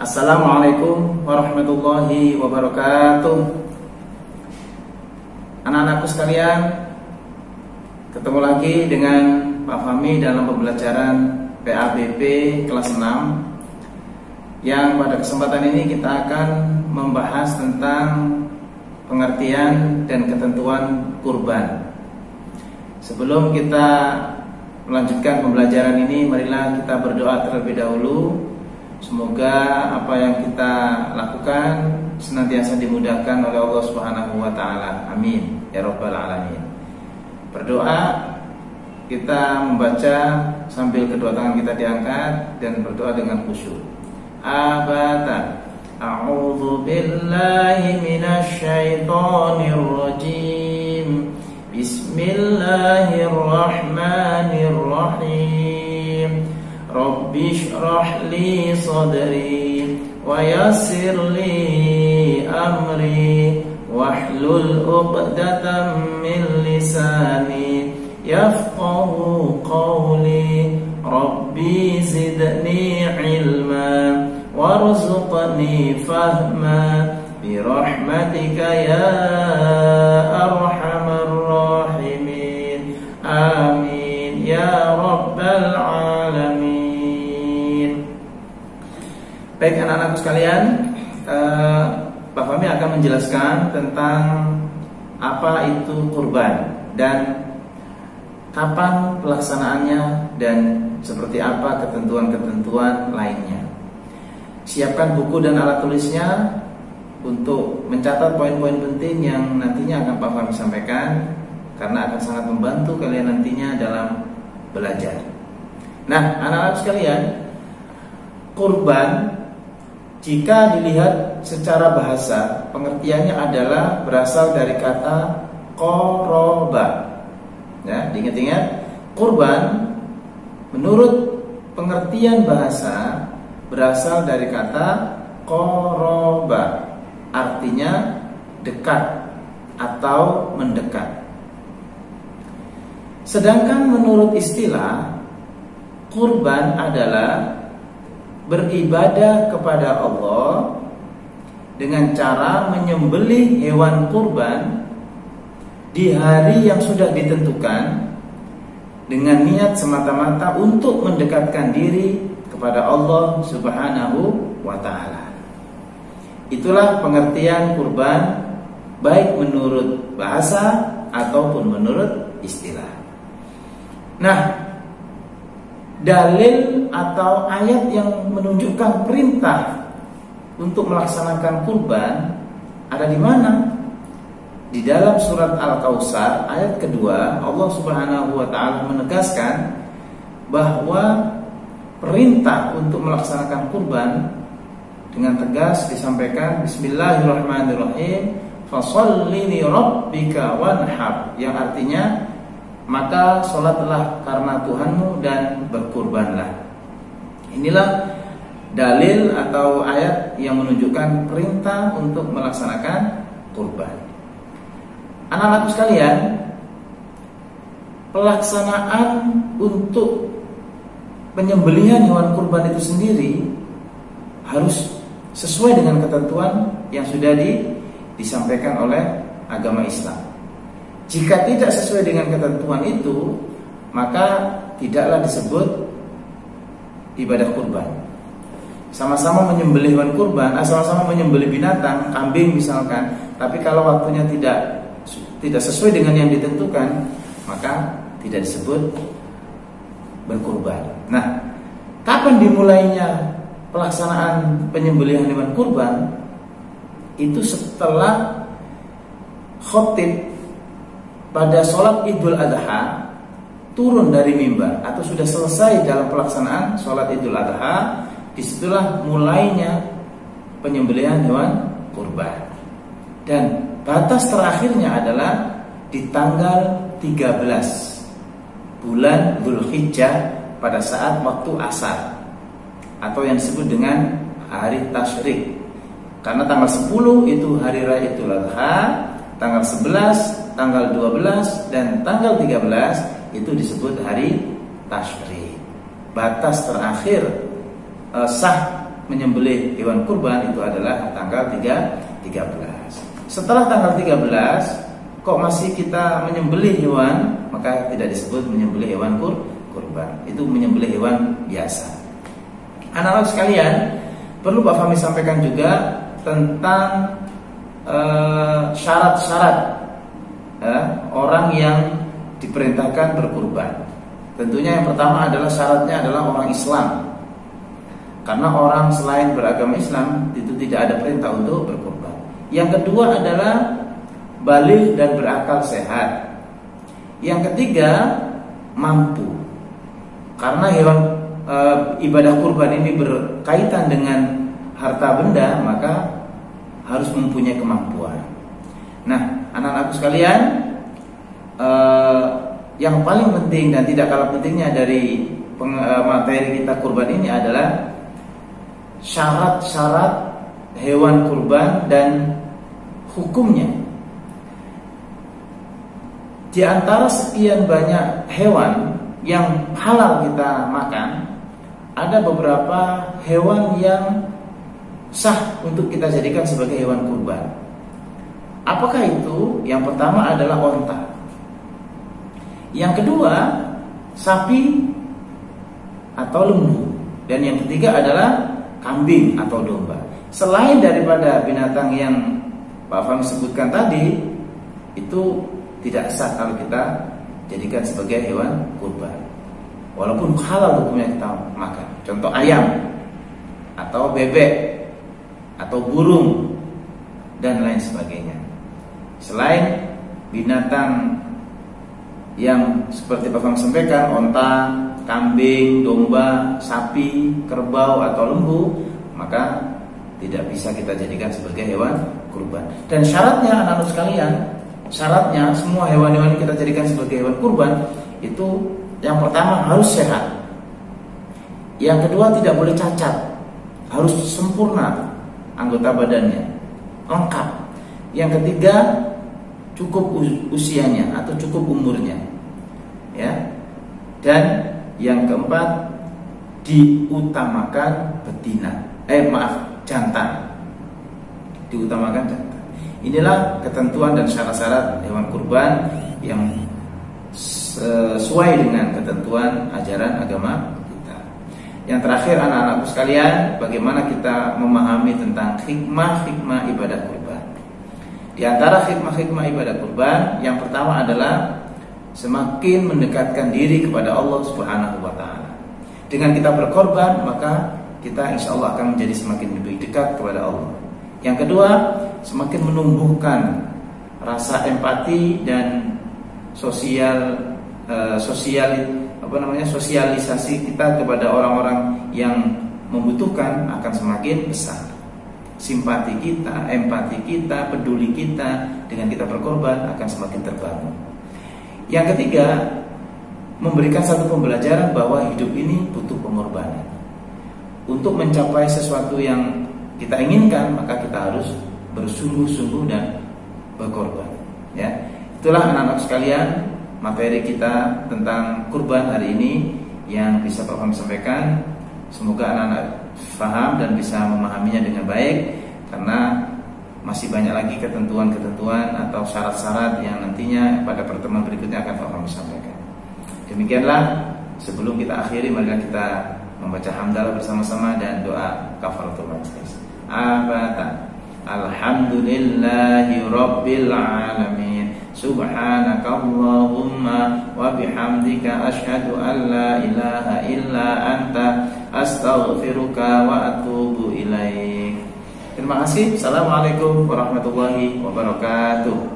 Assalamualaikum warahmatullahi wabarakatuh. Anak-anakku sekalian, ketemu lagi dengan Pak Fahmi dalam pembelajaran PABP kelas 6, yang pada kesempatan ini kita akan membahas tentang pengertian dan ketentuan kurban. Sebelum kita melanjutkan pembelajaran ini, marilah kita berdoa terlebih dahulu. Semoga apa yang kita lakukan senantiasa dimudahkan oleh Allah Subhanahu wa taala. Amin ya rabbal alamin. Berdoa, kita membaca sambil kedua tangan kita diangkat dan berdoa dengan khusyuk. Abata. A'udzu billahi minasy syaithanir rajim. Bismillahirrahmanirrahim. Rabbi shrah li sadri wa yassir li amri wahlul 'uqdatam min lisani yafqahu qawli. Rabbi zidni ilma warzuqni fahma bi rahmatika ya arhamar rahimin. Amin ya rabbal alamin. Baik anak-anakku sekalian, Pak Fahmi akan menjelaskan tentang apa itu kurban dan kapan pelaksanaannya dan seperti apa ketentuan-ketentuan lainnya. Siapkan buku dan alat tulisnya untuk mencatat poin-poin penting yang nantinya akan Pak Fahmi sampaikan, karena akan sangat membantu kalian nantinya dalam belajar. Nah, anak-anak sekalian, kurban jika dilihat secara bahasa, pengertiannya adalah berasal dari kata qoroba. Ya, diingat-ingat, kurban menurut pengertian bahasa berasal dari kata qoroba, artinya dekat atau mendekat. Sedangkan menurut istilah, kurban adalah beribadah kepada Allah dengan cara menyembelih hewan kurban di hari yang sudah ditentukan dengan niat semata-mata untuk mendekatkan diri kepada Allah Subhanahu wa ta'ala. Itulah pengertian kurban, baik menurut bahasa ataupun menurut istilah. Nah, dalil atau ayat yang menunjukkan perintah untuk melaksanakan kurban ada di mana? Di dalam surat Al-Kautsar ayat kedua, Allah Subhanahu wa taala menegaskan bahwa perintah untuk melaksanakan kurban dengan tegas disampaikan, Bismillahirrahmanirrahim, fasholli li rabbika wanhar, yang artinya maka sholatlah karena Tuhanmu dan berkurbanlah. Inilah dalil atau ayat yang menunjukkan perintah untuk melaksanakan kurban. Anak-anak sekalian, pelaksanaan untuk penyembelihan hewan kurban itu sendiri harus sesuai dengan ketentuan yang sudah disampaikan oleh agama Islam. Jika tidak sesuai dengan ketentuan itu, maka tidaklah disebut ibadah kurban. Sama-sama menyembelih hewan kurban, sama-sama menyembelih binatang, kambing misalkan, tapi kalau waktunya tidak sesuai dengan yang ditentukan, maka tidak disebut berkurban. Nah, kapan dimulainya pelaksanaan penyembelihan hewan kurban? Itu setelah khotib pada sholat Idul Adha turun dari mimbar atau sudah selesai dalam pelaksanaan sholat Idul Adha, disitulah mulainya penyembelihan hewan kurban. Dan batas terakhirnya adalah di tanggal 13 bulan Dzulhijjah pada saat waktu asar, atau yang disebut dengan hari tasyrik. Karena tanggal 10 itu hari raya Idul Adha, tanggal 11, tanggal 12 dan tanggal 13 itu disebut hari tasyrik. Batas terakhir sah menyembelih hewan kurban itu adalah tanggal 13. Setelah tanggal 13 kok masih kita menyembelih hewan, maka tidak disebut menyembelih hewan kurban. Itu menyembelih hewan biasa. Anak-anak sekalian, perlu Pak Fahmi sampaikan juga tentang syarat-syarat orang yang diperintahkan berkurban. Tentunya yang pertama adalah syaratnya adalah orang Islam. Karena orang selain beragama Islam itu tidak ada perintah untuk berkurban. Yang kedua adalah baligh dan berakal sehat. Yang ketiga mampu. Karena hewan ibadah kurban ini berkaitan dengan harta benda, maka harus mempunyai kemampuan. Nah, anak-anakku sekalian, yang paling penting dan tidak kalah pentingnya dari materi kita kurban ini adalah syarat-syarat hewan kurban dan hukumnya. Di antara sekian banyak hewan yang halal kita makan, ada beberapa hewan yang sah untuk kita jadikan sebagai hewan kurban. Apakah itu? Yang pertama adalah onta. Yang kedua, sapi atau lembu. Dan yang ketiga adalah kambing atau domba. Selain daripada binatang yang Pak Fahmi sebutkan tadi, itu tidak sah kalau kita jadikan sebagai hewan kurban. Walaupun halal hukumnya kita makan. Contoh ayam atau bebek atau burung dan lain sebagainya. Selain binatang yang seperti Pak Fahmi sampaikan, onta, kambing, domba, sapi, kerbau atau lembu, maka tidak bisa kita jadikan sebagai hewan kurban. Dan syaratnya anak-anak sekalian, syaratnya semua hewan-hewan yang kita jadikan sebagai hewan kurban itu yang pertama harus sehat. Yang kedua tidak boleh cacat, harus sempurna anggota badannya, lengkap. Yang ketiga cukup usianya atau cukup umurnya, ya. Dan yang keempat diutamakan betina, jantan. Diutamakan jantan. Inilah ketentuan dan syarat-syarat hewan kurban yang sesuai dengan ketentuan ajaran agama kita. Yang terakhir anak-anakku sekalian, bagaimana kita memahami tentang hikmah-hikmah ibadah kurban. Di antara hikmah-hikmah ibadah kurban, yang pertama adalah semakin mendekatkan diri kepada Allah Subhanahu wa taala. Dengan kita berkorban, maka kita insya Allah akan menjadi semakin lebih dekat kepada Allah. Yang kedua, semakin menumbuhkan rasa empati dan sosialisasi kita kepada orang-orang yang membutuhkan akan semakin besar. Simpati kita, empati kita, peduli kita dengan kita berkorban akan semakin terbangun. Yang ketiga, memberikan satu pembelajaran bahwa hidup ini butuh pengorbanan. Untuk mencapai sesuatu yang kita inginkan, maka kita harus bersungguh-sungguh dan berkorban. Ya, itulah anak-anak sekalian materi kita tentang kurban hari ini yang bisa Pak Fahmi sampaikan. Semoga anak-anak paham dan bisa memahaminya dengan baik, karena masih banyak lagi ketentuan-ketentuan atau syarat-syarat yang nantinya pada pertemuan berikutnya akan Pak Fahmi sampaikan. Demikianlah, sebelum kita akhiri, marilah kita membaca hamdalah bersama-sama dan doa kafaratul majlis. Alhamdulillahi rabbil alamin. Subhanakallahumma wa bihamdika asyhadu an la ilaha illa anta astaghfiruka wa atubu ilaik. Terima kasih. Assalamualaikum warahmatullahi wabarakatuh.